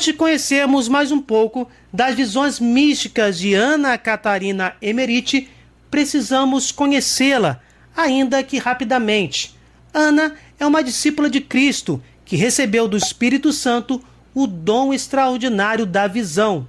Antes de conhecermos mais um pouco das visões místicas de Ana Catarina Emmerich, precisamos conhecê-la, ainda que rapidamente. Ana é uma discípula de Cristo que recebeu do Espírito Santo o dom extraordinário da visão.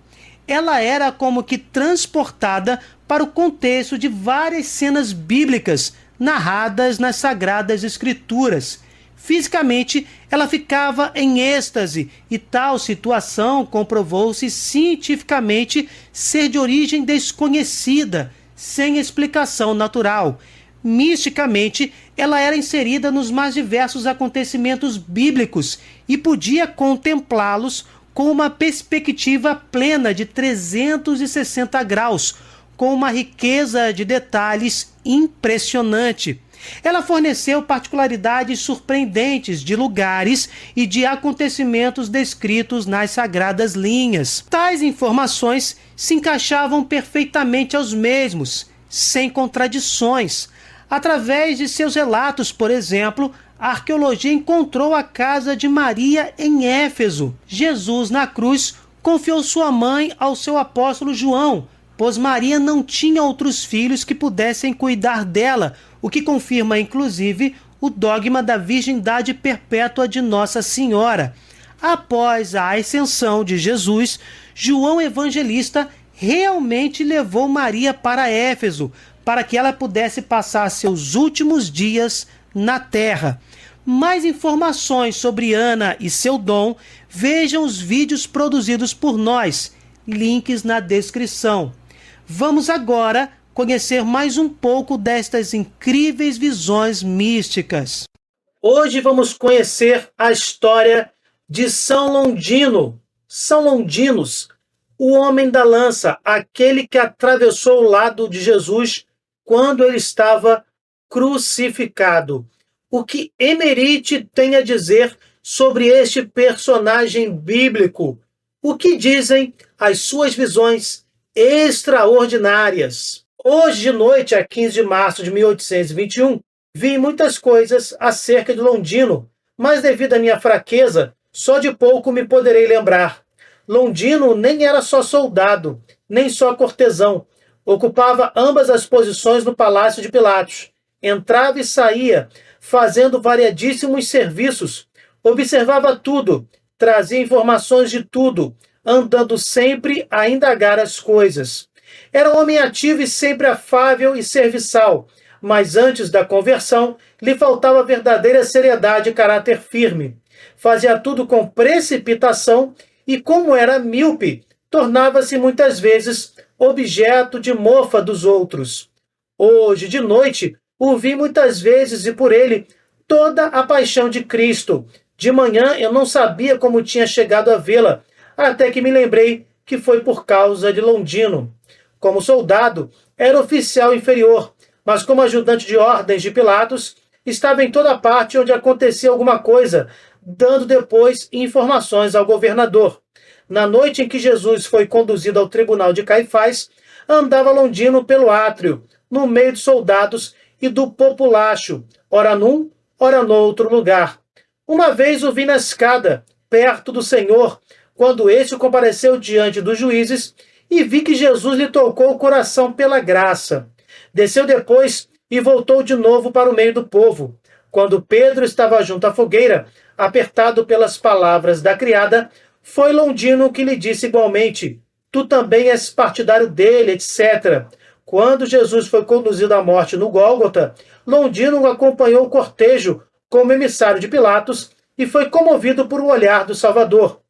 Ela era como que transportada para o contexto de várias cenas bíblicas narradas nas Sagradas Escrituras. Fisicamente, ela ficava em êxtase e tal situação comprovou-se cientificamente ser de origem desconhecida, sem explicação natural. Misticamente, ela era inserida nos mais diversos acontecimentos bíblicos e podia contemplá-los com uma perspectiva plena de 360 graus, com uma riqueza de detalhes impressionante. Ela forneceu particularidades surpreendentes de lugares e de acontecimentos descritos nas sagradas linhas. Tais informações se encaixavam perfeitamente aos mesmos, sem contradições. Através de seus relatos, por exemplo, a arqueologia encontrou a casa de Maria em Éfeso. Jesus, na cruz, confiou sua mãe ao seu apóstolo João, pois Maria não tinha outros filhos que pudessem cuidar dela, o que confirma, inclusive, o dogma da virgindade perpétua de Nossa Senhora. Após a ascensão de Jesus, João Evangelista realmente levou Maria para Éfeso, para que ela pudesse passar seus últimos dias na terra. Mais informações sobre Ana e seu dom, vejam os vídeos produzidos por nós, links na descrição. Vamos agora conhecer mais um pouco destas incríveis visões místicas. Hoje vamos conhecer a história de São Longino. São Longinos, o homem da lança, aquele que atravessou o lado de Jesus quando ele estava crucificado. O que Emmerich tem a dizer sobre este personagem bíblico? O que dizem as suas visões extraordinárias? Hoje de noite, a 15 de março de 1821, vi muitas coisas acerca de Longino, mas devido à minha fraqueza, só de pouco me poderei lembrar. Longino nem era só soldado, nem só cortesão. Ocupava ambas as posições no Palácio de Pilatos. Entrava e saía, fazendo variadíssimos serviços. Observava tudo, trazia informações de tudo, andando sempre a indagar as coisas. Era um homem ativo e sempre afável e serviçal, mas antes da conversão lhe faltava verdadeira seriedade e caráter firme. Fazia tudo com precipitação e, como era míope, tornava-se muitas vezes objeto de mofa dos outros. Hoje de noite o vi muitas vezes e por ele toda a paixão de Cristo. De manhã eu não sabia como tinha chegado a vê-la, até que me lembrei que foi por causa de Longino. Como soldado, era oficial inferior, mas como ajudante de ordens de Pilatos, estava em toda parte onde acontecia alguma coisa, dando depois informações ao governador. Na noite em que Jesus foi conduzido ao tribunal de Caifás, andava Longino pelo átrio, no meio de soldados e do populacho, ora num, ora noutro lugar. Uma vez o vi na escada, perto do Senhor, quando este compareceu diante dos juízes, e vi que Jesus lhe tocou o coração pela graça. Desceu depois e voltou de novo para o meio do povo. Quando Pedro estava junto à fogueira, apertado pelas palavras da criada, foi Longino que lhe disse igualmente: tu também és partidário dele, etc. Quando Jesus foi conduzido à morte no Gólgota, Longino acompanhou o cortejo como emissário de Pilatos e foi comovido por um olhar do Salvador.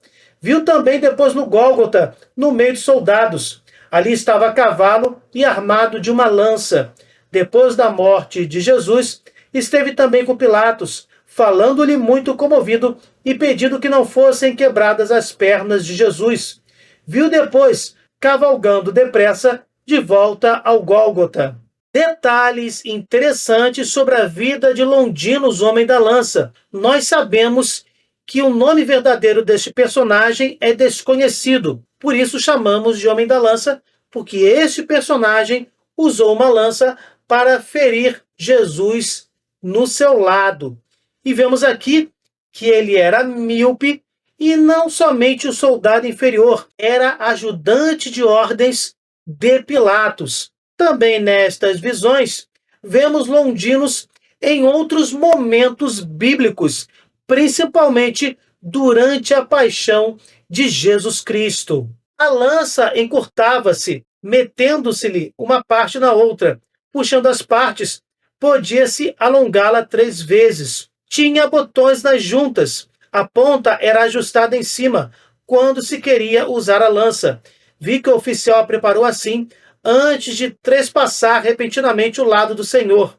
Viu também depois no Gólgota, no meio de soldados. Ali estava a cavalo e armado de uma lança. Depois da morte de Jesus, esteve também com Pilatos, falando-lhe muito comovido e pedindo que não fossem quebradas as pernas de Jesus. Viu depois, cavalgando depressa, de volta ao Gólgota. Detalhes interessantes sobre a vida de Longinos, homem da lança. Nós sabemos que o nome verdadeiro deste personagem é desconhecido. Por isso chamamos de Homem da Lança, porque este personagem usou uma lança para ferir Jesus no seu lado. E vemos aqui que ele era míope E não somente o soldado inferior, era ajudante de ordens de Pilatos. Também nestas visões, vemos Londinos em outros momentos bíblicos, principalmente durante a paixão de Jesus Cristo. A lança encurtava-se, metendo-se-lhe uma parte na outra. Puxando as partes, podia-se alongá-la 3 vezes. Tinha botões nas juntas. A ponta era ajustada em cima, quando se queria usar a lança. Vi que o oficial a preparou assim, antes de trespassar repentinamente o lado do Senhor.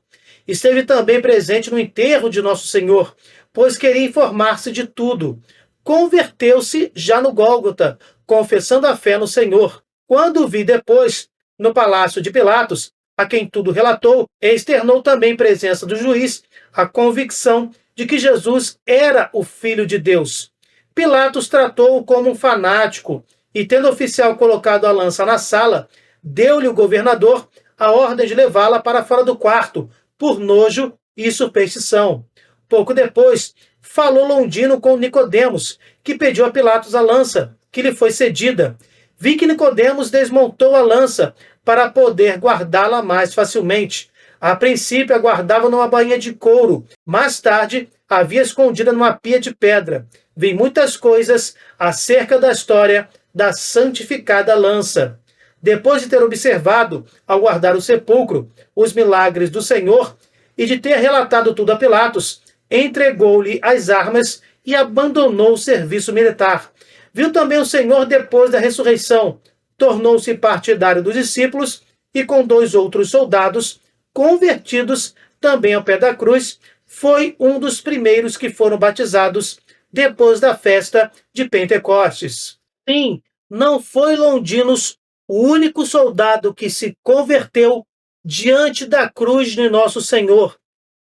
Esteve também presente no enterro de Nosso Senhor, pois queria informar-se de tudo. Converteu-se já no Gólgota, confessando a fé no Senhor. Quando o vi depois, no palácio de Pilatos, a quem tudo relatou, externou também em presença do juiz a convicção de que Jesus era o Filho de Deus. Pilatos tratou-o como um fanático e, tendo o oficial colocado a lança na sala, deu-lhe o governador a ordem de levá-la para fora do quarto, por nojo e superstição. Pouco depois, falou Londino com Nicodemos, que pediu a Pilatos a lança, que lhe foi cedida. Vi que Nicodemos desmontou a lança para poder guardá-la mais facilmente. A princípio, a guardava numa bainha de couro. Mais tarde, havia escondida numa pia de pedra. Vi muitas coisas acerca da história da santificada lança. Depois de ter observado, ao guardar o sepulcro, os milagres do Senhor e de ter relatado tudo a Pilatos, entregou-lhe as armas e abandonou o serviço militar. Viu também o Senhor depois da ressurreição, tornou-se partidário dos discípulos e, com 2 outros soldados, convertidos também ao pé da cruz, foi um dos primeiros que foram batizados depois da festa de Pentecostes. Sim, não foi Londinos o único soldado que se converteu diante da cruz de Nosso Senhor.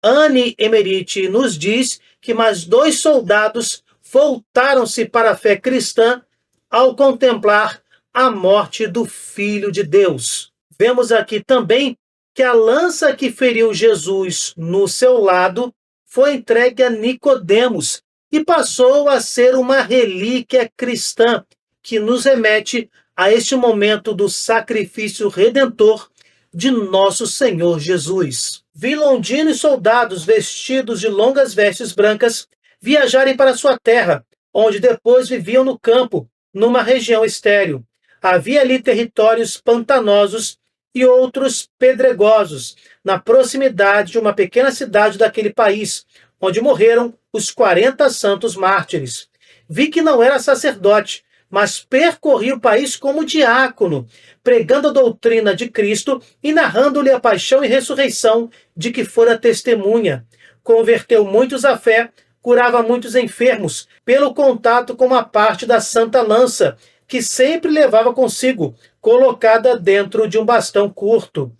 Anne Emerite nos diz que mais 2 soldados voltaram-se para a fé cristã ao contemplar a morte do Filho de Deus. Vemos aqui também que a lança que feriu Jesus no seu lado foi entregue a Nicodemos e passou a ser uma relíquia cristã que nos remete a este momento do sacrifício redentor de nosso Senhor Jesus. Vi Londino e soldados vestidos de longas vestes brancas viajarem para sua terra, onde depois viviam no campo, numa região estéril. Havia ali territórios pantanosos e outros pedregosos, na proximidade de uma pequena cidade daquele país, onde morreram os 40 santos mártires. Vi que não era sacerdote, mas percorria o país como diácono, pregando a doutrina de Cristo e narrando-lhe a paixão e ressurreição de que fora testemunha. Converteu muitos à fé, curava muitos enfermos, pelo contato com uma parte da Santa Lança, que sempre levava consigo, colocada dentro de um bastão curto.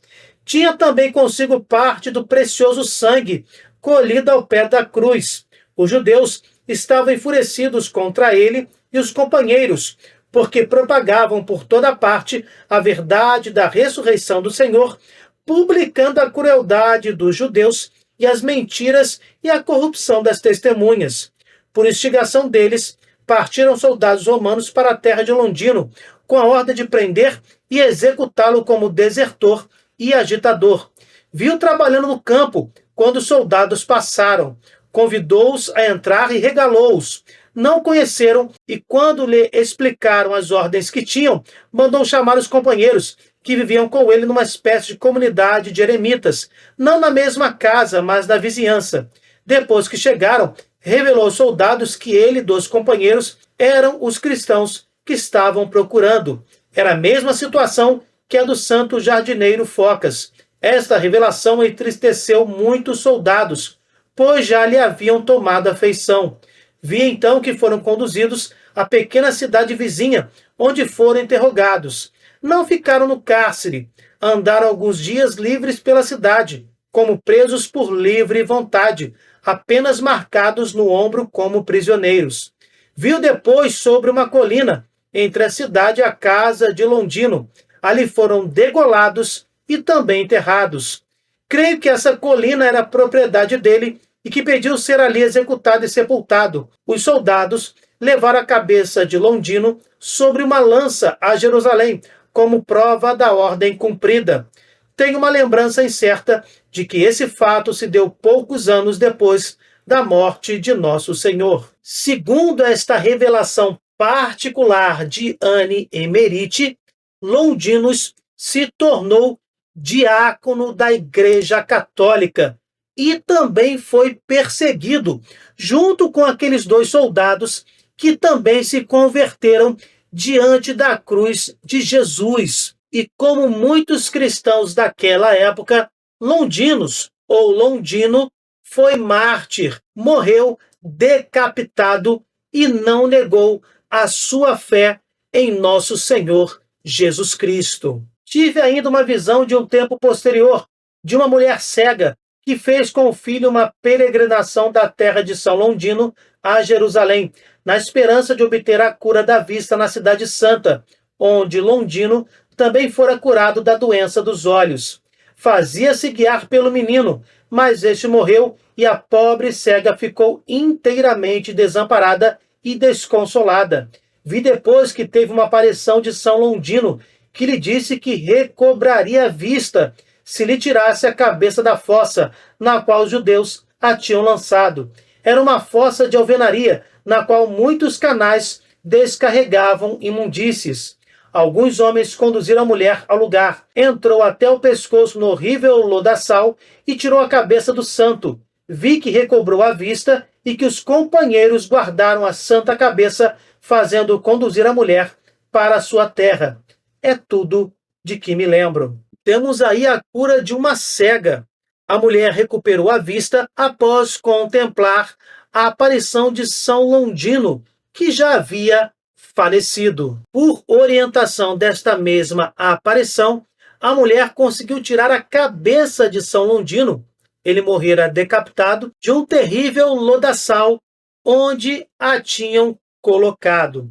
Tinha também consigo parte do precioso sangue, colhido ao pé da cruz. Os judeus estavam enfurecidos contra ele e os companheiros, porque propagavam por toda parte a verdade da ressurreição do Senhor, publicando a crueldade dos judeus e as mentiras e a corrupção das testemunhas. Por instigação deles, partiram soldados romanos para a terra de Londino, com a ordem de prender e executá-lo como desertor e agitador. Viu trabalhando no campo quando os soldados passaram. Convidou-os a entrar e regalou-os. Não conheceram e, quando lhe explicaram as ordens que tinham, mandou chamar os companheiros, que viviam com ele numa espécie de comunidade de eremitas, não na mesma casa, mas na vizinhança. Depois que chegaram, revelou aos soldados que ele e 2 companheiros eram os cristãos que estavam procurando. Era a mesma situação que a do santo jardineiro Focas. Esta revelação entristeceu muitos soldados, pois já lhe haviam tomado afeição. Vi então que foram conduzidos à pequena cidade vizinha, onde foram interrogados. Não ficaram no cárcere, andaram alguns dias livres pela cidade, como presos por livre vontade, apenas marcados no ombro como prisioneiros. Viu depois sobre uma colina, entre a cidade e a casa de Londino. Ali foram degolados e também enterrados. Creio que essa colina era propriedade dele e que pediu ser ali executado e sepultado. Os soldados levaram a cabeça de Londino sobre uma lança a Jerusalém, como prova da ordem cumprida. Tenho uma lembrança incerta de que esse fato se deu poucos anos depois da morte de Nosso Senhor. Segundo esta revelação particular de Anne Emmerich, Londinos se tornou diácono da Igreja Católica e também foi perseguido, junto com aqueles dois soldados que também se converteram diante da cruz de Jesus. E como muitos cristãos daquela época, Londinos, ou Londino, foi mártir, morreu decapitado e não negou a sua fé em nosso Senhor Jesus Cristo. Tive ainda uma visão de um tempo posterior, de uma mulher cega que fez com o filho uma peregrinação da terra de São Londino a Jerusalém, na esperança de obter a cura da vista na Cidade Santa, onde Londino também fora curado da doença dos olhos. Fazia-se guiar pelo menino, mas este morreu e a pobre cega ficou inteiramente desamparada e desconsolada. Vi depois que teve uma aparição de São Londino, que lhe disse que recobraria a vista se lhe tirasse a cabeça da fossa na qual os judeus a tinham lançado. Era uma fossa de alvenaria, na qual muitos canais descarregavam imundícies. Alguns homens conduziram a mulher ao lugar. Entrou até o pescoço no horrível lodaçal e tirou a cabeça do santo. Vi que recobrou a vista e que os companheiros guardaram a santa cabeça, fazendo conduzir a mulher para a sua terra. É tudo de que me lembro. Temos aí a cura de uma cega. A mulher recuperou a vista após contemplar a aparição de São Londino, que já havia falecido. Por orientação desta mesma aparição, a mulher conseguiu tirar a cabeça de São Londino, ele morrera decapitado, de um terrível lodaçal onde a tinham colocado.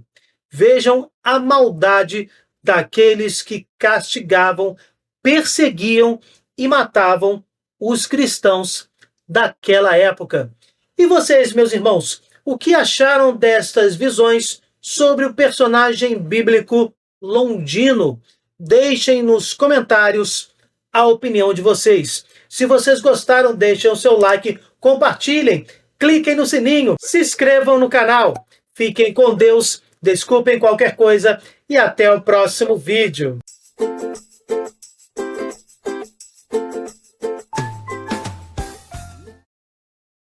Vejam a maldade daqueles que castigavam, perseguiam e matavam os cristãos daquela época. E vocês, meus irmãos, o que acharam destas visões sobre o personagem bíblico Londino? Deixem nos comentários a opinião de vocês. Se vocês gostaram, deixem o seu like, compartilhem, cliquem no sininho, se inscrevam no canal. Fiquem com Deus, desculpem qualquer coisa e até o próximo vídeo.